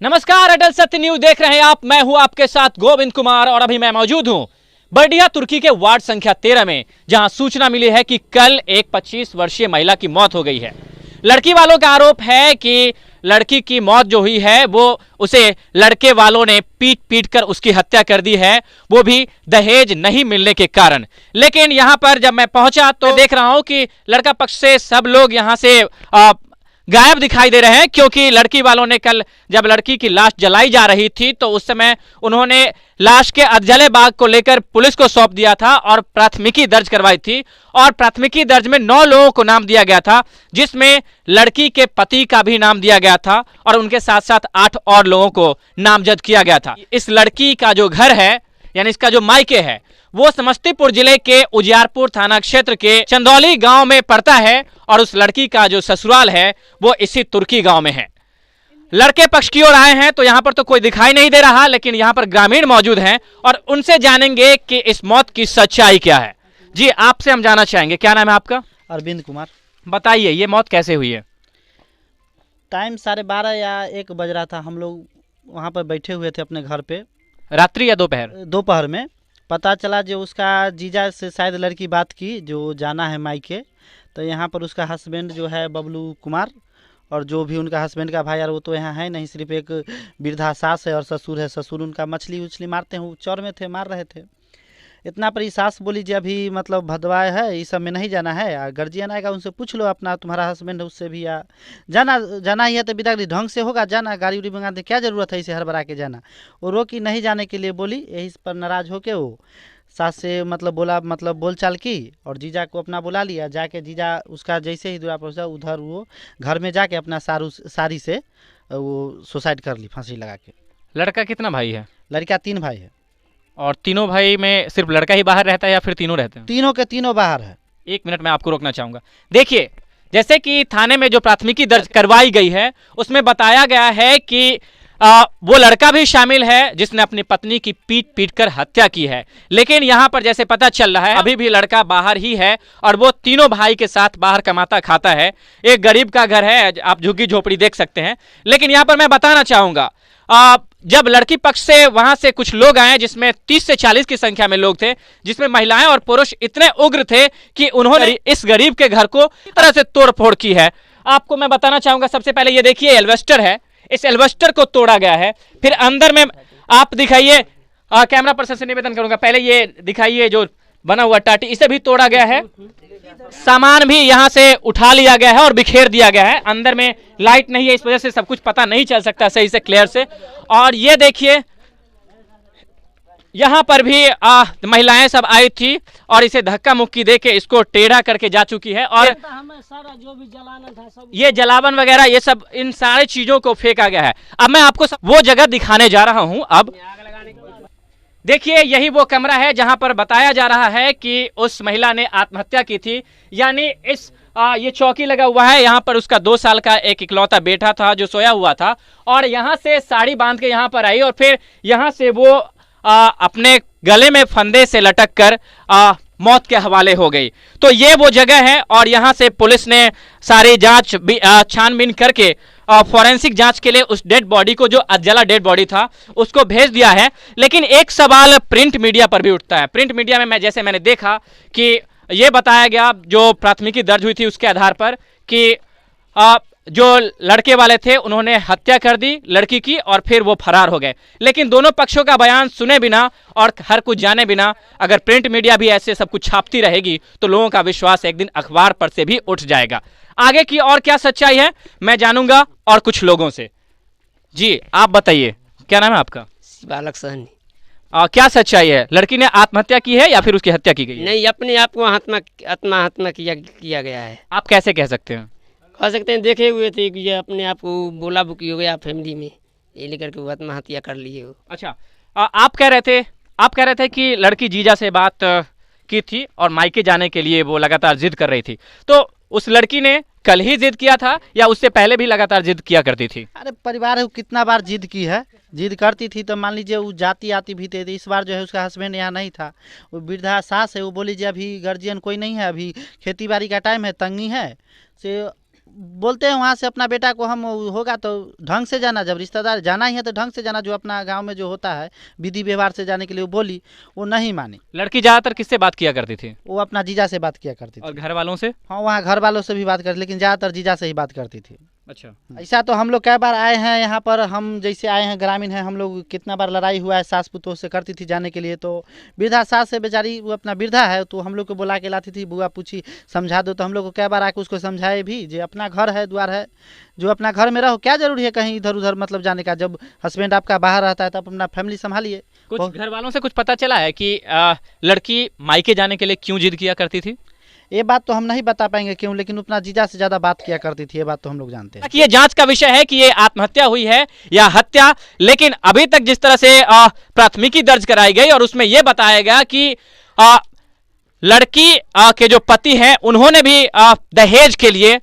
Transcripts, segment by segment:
नमस्कार, अटल सत्य न्यूज देख रहे हैं आप। मैं हूं आपके साथ गोविंद कुमार और अभी मैं मौजूद हूं बर्डिया तुर्की के वार्ड संख्या 13 में, जहां सूचना मिली है कि कल एक 25 वर्षीय महिला की मौत हो गई है। लड़की वालों का आरोप है कि लड़की की मौत जो हुई है वो उसे लड़के वालों ने पीट पीट कर उसकी हत्या कर दी है, वो भी दहेज नहीं मिलने के कारण। लेकिन यहां पर जब मैं पहुंचा तो देख रहा हूं कि लड़का पक्ष से सब लोग यहां से गायब दिखाई दे रहे हैं, क्योंकि लड़की वालों ने कल जब लड़की की लाश जलाई जा रही थी तो उस समय उन्होंने लाश के अधजले भाग को लेकर पुलिस को सौंप दिया था और प्राथमिकी दर्ज करवाई थी। और प्राथमिकी दर्ज में 9 लोगों को नाम दिया गया था, जिसमें लड़की के पति का भी नाम दिया गया था और उनके साथ साथ 8 और लोगों को नामजद किया गया था। इस लड़की का जो घर है, यानी इसका जो मायके है, वो समस्तीपुर जिले के उजियारपुर थाना क्षेत्र के चंदौली गांव में पड़ता है और उस लड़की का जो ससुराल है वो इसी तुर्की गांव में है। लड़के पक्ष की ओर आए हैं तो यहां पर तो कोई दिखाई नहीं दे रहा, लेकिन यहां पर ग्रामीण मौजूद हैं और उनसे जानेंगे कि इस मौत की सच्चाई क्या है। जी, आपसे हम जानना चाहेंगे, क्या नाम है आपका? अरविंद कुमार। बताइए, ये मौत कैसे हुई है? टाइम 12:30 या 1 बज रहा था। हम लोग वहाँ पर बैठे हुए थे अपने घर पे। रात्रि या दोपहर? दोपहर में पता चला जो उसका जीजा से शायद लड़की बात की, जो जाना है मायके। तो यहाँ पर उसका हस्बैंड जो है बबलू कुमार, और जो भी उनका हस्बैंड का भाई यार वो तो यहाँ है नहीं, सिर्फ एक वृद्धा सास है और ससुर है। ससुर उनका मछली उछली मारते हैं, वो चौर में थे, मार रहे थे। इतना पर सास बोली जी अभी मतलब भदवाए है, इस सब में नहीं जाना है, गार्जियन आएगा उनसे पूछ लो, अपना तुम्हारा हस्बैंड है उससे भी जाना ही है तो विदा ढंग से होगा, जाना गाड़ी उड़ी मंगा दे, क्या ज़रूरत है इसे हड़बड़ा के जाना। वो रोकी नहीं जाने के लिए बोली। यही पर नाराज़ होके वो सास से मतलब बोला, मतलब बोलचाल की और जीजा को अपना बुला लिया। जाके जीजा उसका जैसे ही दूरा पहुँचा उधर वो घर में जाके अपना साड़ी से वो सुसाइड कर ली, फांसी लगा के। लड़का कितना भाई है? लड़का 3 भाई है। और तीनों भाई में सिर्फ लड़का ही बाहर रहता है या फिर तीनों रहते हैं? तीनों के तीनों बाहर है। 1 मिनट मैं आपको रोकना चाहूंगा। देखिए, जैसे कि थाने में जो प्राथमिकी दर्ज करवाई गई है उसमें बताया गया है कि वो लड़का भी शामिल है जिसने अपनी पत्नी की पीट पीट कर हत्या की है। लेकिन यहाँ पर जैसे पता चल रहा है अभी भी लड़का बाहर ही है और वो तीनों भाई के साथ बाहर कमाता खाता है। एक गरीब का घर है, आप झुग्गी झोपड़ी देख सकते हैं। लेकिन यहाँ पर मैं बताना चाहूंगा, जब लड़की पक्ष से वहां से कुछ लोग आए, जिसमें 30 से 40 की संख्या में लोग थे, जिसमें महिलाएं और पुरुष इतने उग्र थे कि उन्होंने इस गरीब के घर को तरह से तोड़फोड़ की है। आपको मैं बताना चाहूंगा, सबसे पहले ये देखिए एल्वेस्टर है, इस एल्वेस्टर को तोड़ा गया है। फिर अंदर में आप दिखाइए, कैमरा पर्सन से निवेदन करूंगा, पहले ये दिखाइए जो बना हुआ टाटी, इसे भी तोड़ा गया है। सामान भी यहां से उठा लिया गया है और बिखेर दिया गया है। अंदर में लाइट नहीं है, इस वजह से सब कुछ पता नहीं चल सकता सही से क्लियर से। और ये देखिए यहां पर भी महिलाएं सब आई थी और इसे धक्का मुक्की देके इसको टेढ़ा करके जा चुकी है। और सारा जो भी जलाना था सब, ये जलावन वगैरह ये सब, इन सारे चीजों को फेंका गया है। अब मैं आपको वो जगह दिखाने जा रहा हूं। अब देखिए, यही वो कमरा है जहां पर बताया जा रहा है कि उस महिला ने आत्महत्या की थी। यानी इस ये चौकी लगा हुआ है, यहाँ पर उसका 2 साल का एक इकलौता बेटा था जो सोया हुआ था, और यहाँ से साड़ी बांध के यहाँ पर आई और फिर यहाँ से वो अपने गले में फंदे से लटक कर मौत के हवाले हो गई। तो ये वो जगह है और यहाँ से पुलिस ने सारी जांच छानबीन करके फॉरेंसिक जांच के लिए उस डेड बॉडी को, जो अधजला डेड बॉडी था, उसको भेज दिया है। लेकिन एक सवाल प्रिंट मीडिया पर भी उठता है। प्रिंट मीडिया में जैसे मैंने देखा कि ये बताया गया, जो प्राथमिकी दर्ज हुई थी उसके आधार पर, कि जो लड़के वाले थे उन्होंने हत्या कर दी लड़की की और फिर वो फरार हो गए। लेकिन दोनों पक्षों का बयान सुने बिना और हर कुछ जाने बिना अगर प्रिंट मीडिया भी ऐसे सब कुछ छापती रहेगी तो लोगों का विश्वास एक दिन अखबार पर से भी उठ जाएगा। आगे की और क्या सच्चाई है मैं जानूंगा और कुछ लोगों से। जी, आप बताइए, क्या नाम है आपका? बालक सहनी। क्या सच्चाई है? लड़की ने आत्महत्या की है या फिर उसकी हत्या की गई है? नहीं, अपने आप को आत्महत्या किया गया है। आप कैसे कह सकते हैं? कह सकते हैं, देखे हुए थे कि ये अपने आप को बोला बुकी हो गया फैमिली में, ये लेकर के वो आत्महत्या कर लिए हो। अच्छा, आप कह रहे थे कि लड़की जीजा से बात की थी और मायके जाने के लिए वो लगातार जिद कर रही थी। तो उस लड़की ने कल ही जिद किया था या उससे पहले भी लगातार जिद किया करती थी? अरे परिवार है, कितना बार जिद की है, जिद करती थी तो मान लीजिए वो जाती आती भी थे। इस बार जो है उसका हस्बैंड यहाँ नहीं था, वो वृद्धा सास है, वो बोली जी अभी गार्जियन कोई नहीं है, अभी खेती बाड़ी का टाइम है, तंगी है से बोलते हैं वहाँ से अपना बेटा को हम होगा तो ढंग से जाना, जब रिश्तेदार जाना ही है तो ढंग से जाना, जो अपना गांव में जो होता है विधि व्यवहार से जाने के लिए वो बोली, वो नहीं मानी। लड़की ज्यादातर किससे बात किया करती थी? वो अपना जीजा से बात किया करती और थी। घर वालों से? हाँ, वहाँ घर वालों से भी बात करती, लेकिन ज़्यादातर जीजा से ही बात करती थी। अच्छा। ऐसा तो हम लोग कई बार आए हैं यहाँ पर, हम जैसे आए हैं ग्रामीण हैं हम लोग, कितना बार लड़ाई हुआ है, सास पुतोह से करती थी जाने के लिए, तो वृद्धा सास से बेचारी, वो अपना वृद्धा है तो हम लोग को बुला के लाती थी, बुआ पूछी समझा दो, तो हम लोग को कई बार आके उसको समझाए भी, जो अपना घर है द्वार है, जो अपना घर में रहो, क्या जरूरी है कहीं इधर उधर मतलब जाने का, जब हस्बैंड आपका बाहर रहता है तब अपना फैमिली संभालिए। कुछ घर वालों से कुछ पता चला है कि लड़की मायके जाने के लिए क्यों जिद किया करती थी? ये बात तो हम नहीं बता पाएंगे क्यों, लेकिन अपना जीजा से ज़्यादा बात किया करती थी, ये बात तो हम लोग जानते हैं। ये जांच का विषय है कि ये आत्महत्या हुई है या हत्या, लेकिन अभी तक जिस तरह से प्राथमिकी दर्ज कराई गई और उसमें यह बताया गया कि लड़की के जो पति हैं उन्होंने भी दहेज के लिए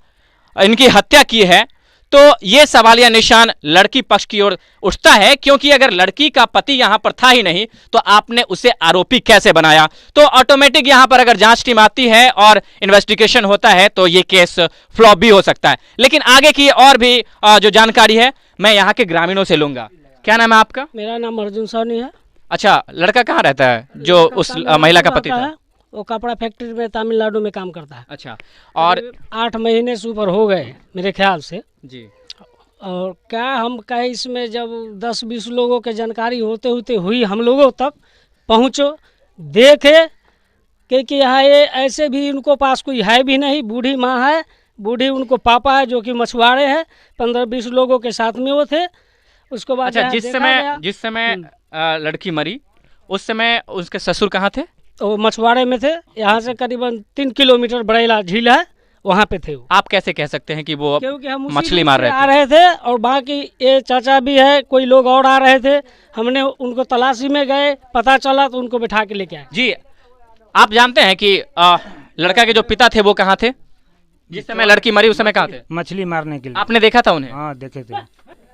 इनकी हत्या की है, तो ये सवालिया निशान लड़की पक्ष की ओर उठता है, क्योंकि अगर लड़की का पति यहां पर था ही नहीं तो आपने उसे आरोपी कैसे बनाया? तो ऑटोमेटिक यहां पर अगर जांच टीम आती है और इन्वेस्टिगेशन होता है तो ये केस फ्लॉप भी हो सकता है। लेकिन आगे की और भी जो जानकारी है मैं यहाँ के ग्रामीणों से लूंगा। क्या नाम है आपका? मेरा नाम अर्जुन सोनी है। अच्छा, लड़का कहाँ रहता है जो उस महिला का पति था? वो कपड़ा फैक्ट्री में तमिलनाडु में काम करता है। अच्छा, और 8 महीने से ऊपर हो गए मेरे ख्याल से जी। और क्या हम कहे, इसमें जब 10-20 लोगों के जानकारी होते होते हुई हम लोगों तक पहुँचो, देखे कि यहाँ ये ऐसे भी इनको पास कोई है भी नहीं, बूढ़ी माँ है, बूढ़ी उनको पापा है जो कि मछुआरे हैं, 15-20 लोगों के साथ में वो थे। उसके बाद अच्छा, जिस समय लड़की मरी उस समय उसके ससुर कहाँ थे? वो मछुआरे में थे, यहाँ से करीबन 3 किलोमीटर बड़ेला झील है, वहाँ पे थे वो। आप कैसे कह सकते हैं कि वो क्योंकि हम मछली मार आ रहे थे और बाकी ये चाचा भी है, कोई लोग और आ रहे थे, हमने उनको तलाशी में गए, पता चला तो उनको बिठा के लेके आए। जी, आप जानते हैं कि लड़का के जो पिता थे वो कहाँ थे जिस समय लड़की मरी? उस समय कहाँ थे? मछली मारने के लिए। आपने देखा था उन्हें? हाँ, देखे थे।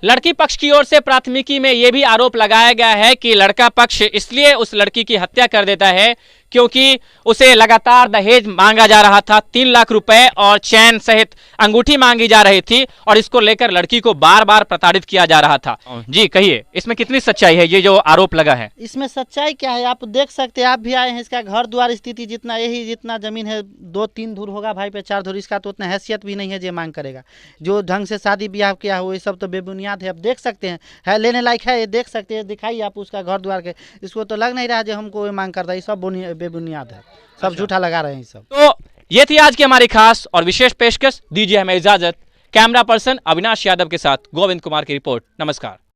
लड़की पक्ष की ओर से प्राथमिकी में यह भी आरोप लगाया गया है कि लड़का पक्ष इसलिए उस लड़की की हत्या कर देता है क्योंकि उसे लगातार दहेज मांगा जा रहा था, 3 लाख रुपए और चैन सहित अंगूठी मांगी जा रही थी और इसको लेकर लड़की को बार बार प्रताड़ित किया जा रहा था। जी कहिए, इसमें कितनी सच्चाई है, ये जो आरोप लगा है? इसमें सच्चाई क्या है, आप देख सकते हैं, आप भी आए हैं, इसका घर द्वार स्थिति जितना, यही जितना जमीन है 2-3 धुर होगा भाई पे 4 धुर, इसका तो उतना हैसियत भी नहीं है जो मांग करेगा। जो ढंग से शादी ब्याह किया हो ये सब तो बेबुनियाद है, आप देख सकते हैं, है लेने लायक है, ये देख सकते हैं, दिखाइए आप उसका घर द्वार के, इसको तो लग नहीं रहा जो हमको मांग करता है, ये सब बेबुनियाद है, सब झूठा लगा रहे हैं सब। तो ये थी आज की हमारी खास और विशेष पेशकश। दीजिए हमें इजाजत। कैमरा पर्सन अविनाश यादव के साथ गोविंद कुमार की रिपोर्ट। नमस्कार।